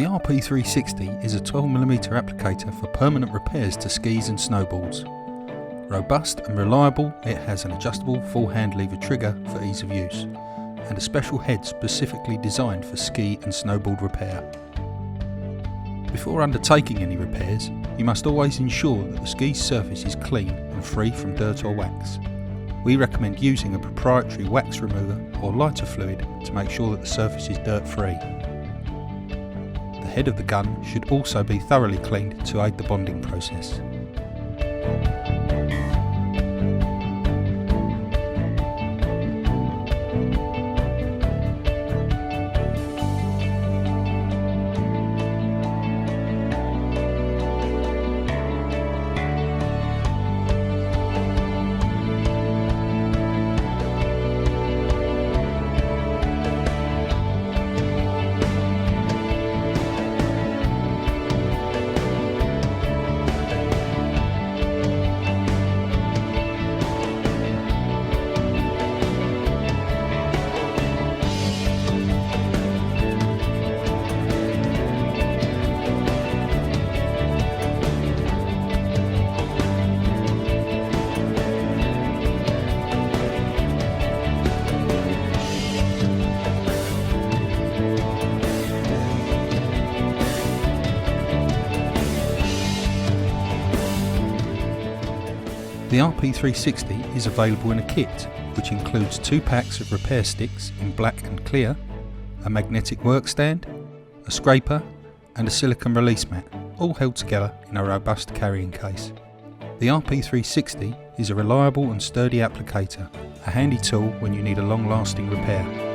The RP360 is a 12mm applicator for permanent repairs to skis and snowboards. Robust and reliable, it has an adjustable full hand lever trigger for ease of use, and a special head specifically designed for ski and snowboard repair. Before undertaking any repairs, you must always ensure that the ski's surface is clean and free from dirt or wax. We recommend using a proprietary wax remover or lighter fluid to make sure that the surface is dirt free. The head of the gun should also be thoroughly cleaned to aid the bonding process. The RP360 is available in a kit which includes 2 packs of repair sticks in black and clear, a magnetic work stand, a scraper and a silicone release mat, all held together in a robust carrying case. The RP360 is a reliable and sturdy applicator, a handy tool when you need a long-lasting repair.